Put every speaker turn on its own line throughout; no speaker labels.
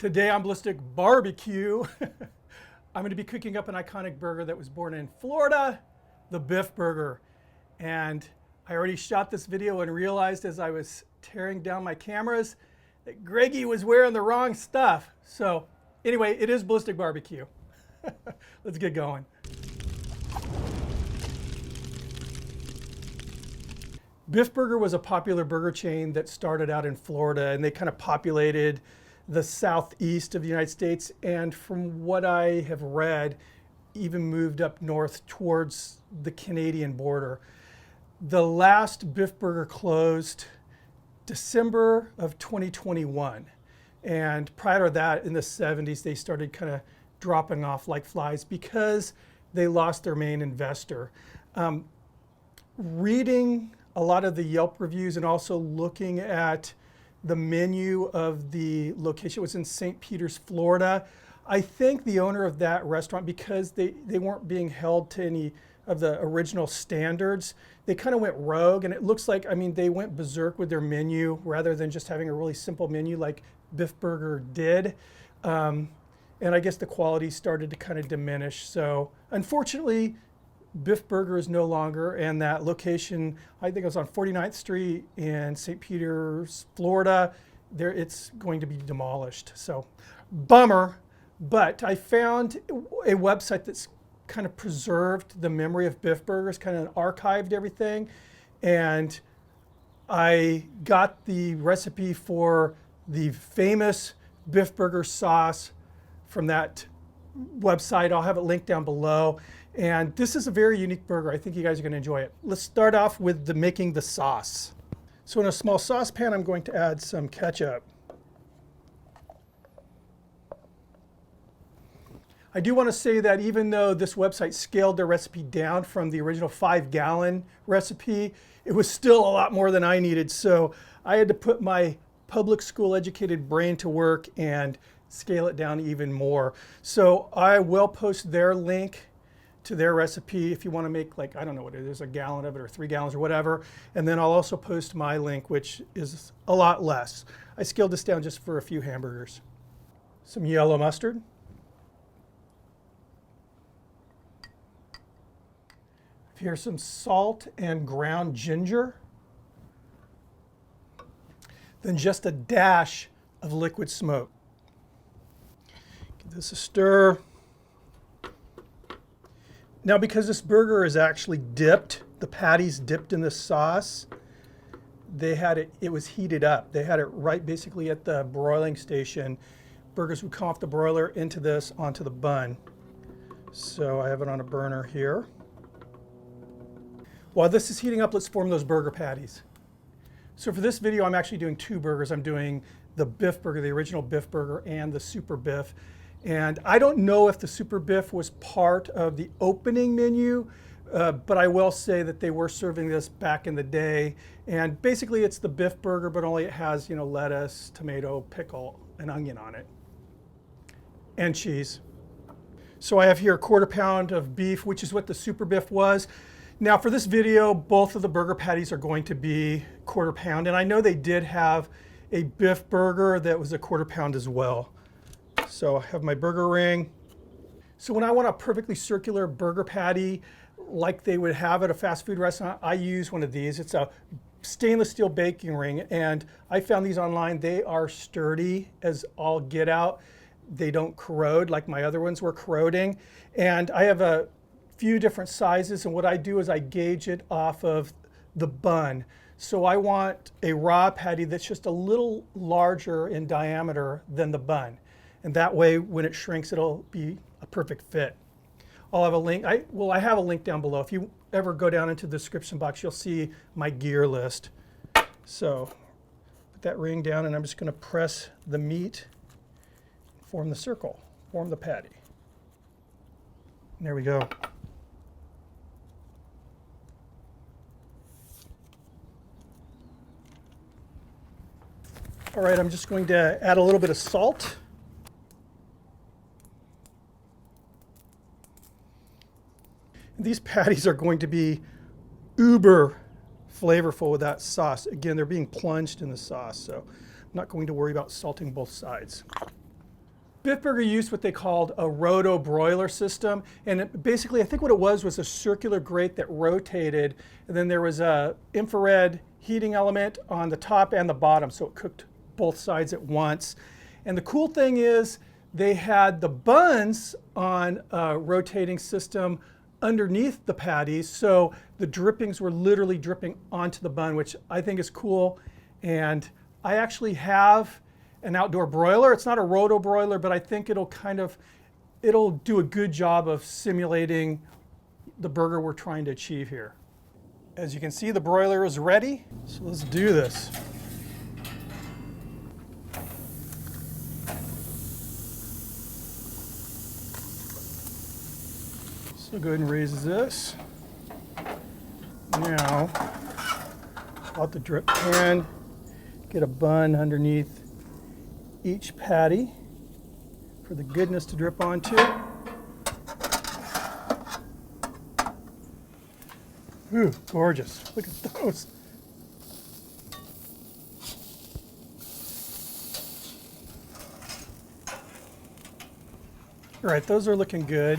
Today on Ballistic BBQ, I'm going to be cooking up an iconic burger that was born in Florida, the Biff-Burger. And I already shot this video and realized as I was tearing down my cameras that Greggy was wearing the wrong stuff. So anyway, it is Ballistic BBQ. Let's get going. Biff-Burger was a popular burger chain that started out in Florida, and they kind of populated the southeast of the United States, and from what I have read, even moved up north towards the Canadian border. The last Biff-Burger closed December of 2021, and prior to that, in the 70s, they started kind of dropping off like flies because they lost their main investor. Reading a lot of the Yelp reviews and also looking at the menu of the location, was in St. Petersburg, Florida. I think the owner of that restaurant, because they weren't being held to any of the original standards, they kind of went rogue, and it looks like, I mean, they went berserk with their menu rather than just having a really simple menu like Biff-Burger did. And I guess the quality started to kind of diminish. So unfortunately, Biff-Burger is no longer, and that location, I think it was on 49th Street in St. Petersburg, Florida, it's going to be demolished. So bummer, but I found a website that's kind of preserved the memory of Biff-Burgers, kind of archived everything, and I got the recipe for the famous Biff-Burger sauce from that website. I'll have it linked down below. And this is a very unique burger. I think you guys are going to enjoy it. Let's start off with making the sauce. So in a small saucepan, I'm going to add some ketchup. I do want to say that even though this website scaled their recipe down from the original 5-gallon recipe, it was still a lot more than I needed. So I had to put my public school educated brain to work and scale it down even more. So I will post their link to their recipe if you want to make, like, I don't know what it is, a gallon of it or 3 gallons or whatever. And then I'll also post my link, which is a lot less. I scaled this down just for a few hamburgers. Some yellow mustard. Here's some salt and ground ginger. Then just a dash of liquid smoke. Give this a stir. Now, because this burger is actually dipped, the patty's dipped in the sauce, it was heated up. They had it right basically at the broiling station. Burgers would come off the broiler into this, onto the bun. So I have it on a burner here. While this is heating up, let's form those burger patties. So for this video, I'm actually doing 2 burgers. I'm doing the Biff-Burger, the original Biff-Burger, and the Super Biff. And I don't know if the Super Biff was part of the opening menu, but I will say that they were serving this back in the day. And basically it's the Biff-Burger, but only it has, you know, lettuce, tomato, pickle, and onion on it. And cheese. So I have here a 1/4 pound of beef, which is what the Super Biff was. Now for this video, both of the burger patties are going to be 1/4 pound. And I know they did have a Biff-Burger that was a 1/4 pound as well. So I have my burger ring. So when I want a perfectly circular burger patty like they would have at a fast food restaurant, I use one of these. It's a stainless steel baking ring, and I found these online. They are sturdy as all get out. They don't corrode like my other ones were corroding. And I have a few different sizes, and what I do is I gauge it off of the bun. So I want a raw patty that's just a little larger in diameter than the bun. And that way, when it shrinks, it'll be a perfect fit. I'll have a link. I have a link down below. If you ever go down into the description box, you'll see my gear list. So put that ring down, and I'm just going to press the meat, form the circle, form the patty. And there we go. All right, I'm just going to add a little bit of salt. These patties are going to be uber flavorful with that sauce. Again, they're being plunged in the sauce, so I'm not going to worry about salting both sides. Biff-Burger used what they called a Roto-Broiler system, and basically I think what it was a circular grate that rotated, and then there was a infrared heating element on the top and the bottom, so it cooked both sides at once. And the cool thing is they had the buns on a rotating system underneath the patties, so the drippings were literally dripping onto the bun, which I think is cool. And I actually have an outdoor broiler. It's not a Roto-Broiler, but I think it'll do a good job of simulating the burger we're trying to achieve here. As you can see, the broiler is ready, so let's do this. So go ahead and raise this. Now, out the drip pan, get a bun underneath each patty for the goodness to drip onto. Ooh, gorgeous. Look at those. All right, those are looking good.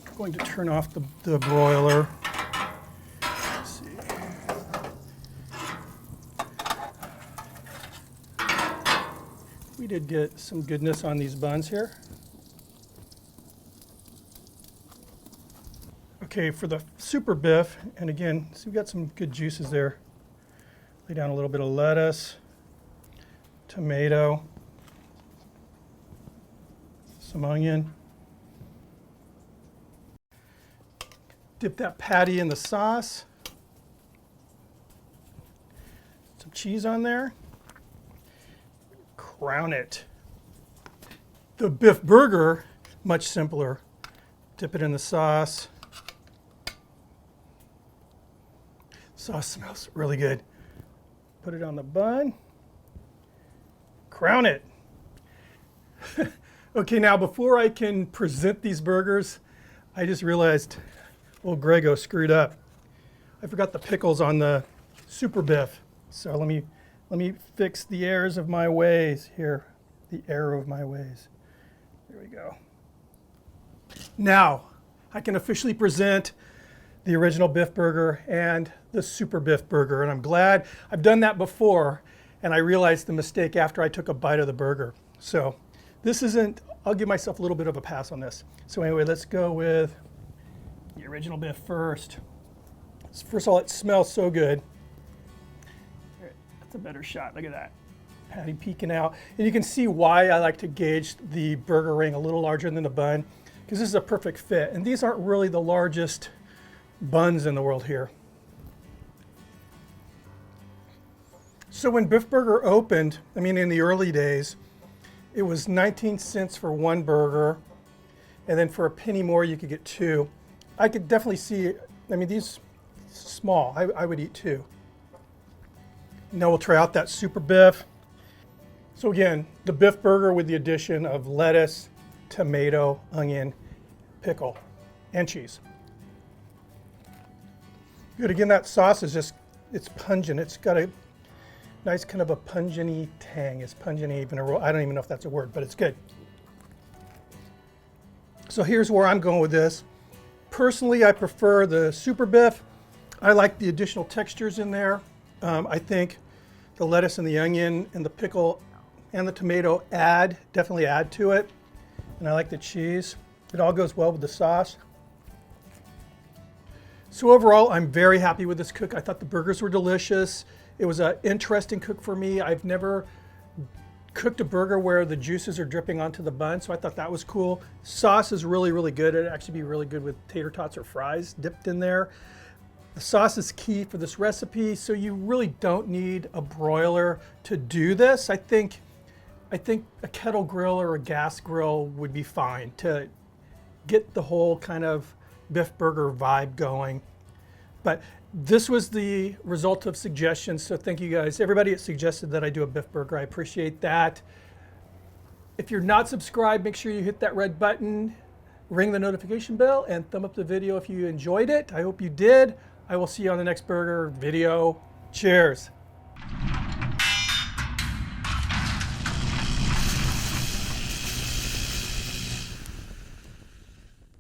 I'm going to turn off the broiler. Let's see. We did get some goodness on these buns here. Okay, for the Super Biff, and again, so we've got some good juices there. Lay down a little bit of lettuce, tomato, some onion. Dip that patty in the sauce. Some cheese on there. Crown it. The Biff-Burger, much simpler. Dip it in the sauce. Sauce smells really good. Put it on the bun. Crown it. Okay, now before I can present these burgers, I just realized old Grego screwed up. I forgot the pickles on the Super Biff. So let me fix the errors of my ways here. The error of my ways. There we go. Now, I can officially present the original Biff-Burger and the Super Biff-Burger, and I'm glad I've done that before, and I realized the mistake after I took a bite of the burger. So this isn't, I'll give myself a little bit of a pass on this. So anyway, let's go with the original Biff first. First of all, it smells so good. That's a better shot, look at that. Patty peeking out. And you can see why I like to gauge the burger ring a little larger than the bun, because this is a perfect fit. And these aren't really the largest buns in the world here. So when Biff-Burger opened, I mean in the early days, it was 19 cents for one burger, and then for a penny more you could get two. I could definitely see, I mean these small, I would eat two. Now we'll try out that Super Biff. So again, the Biff-Burger with the addition of lettuce, tomato, onion, pickle, and cheese. Good, again, that sauce is just, it's pungent. It's got a nice kind of a pungent-y tang. It's pungent even, I don't even know if that's a word, but it's good. So here's where I'm going with this. Personally, I prefer the Super Biff. I like the additional textures in there. I think the lettuce and the onion and the pickle and the tomato definitely add to it. And I like the cheese. It all goes well with the sauce. So overall, I'm very happy with this cook. I thought the burgers were delicious. It was an interesting cook for me. I've never cooked a burger where the juices are dripping onto the bun, so I thought that was cool. Sauce is really, really good. It'd actually be really good with tater tots or fries dipped in there. The sauce is key for this recipe, so you really don't need a broiler to do this. I think a kettle grill or a gas grill would be fine to get the whole kind of Biff-Burger vibe going. But this was the result of suggestions, so thank you guys. Everybody that suggested that I do a Biff-Burger, I appreciate that. If you're not subscribed, make sure you hit that red button, ring the notification bell, and thumb up the video if you enjoyed it. I hope you did. I will see you on the next burger video. Cheers.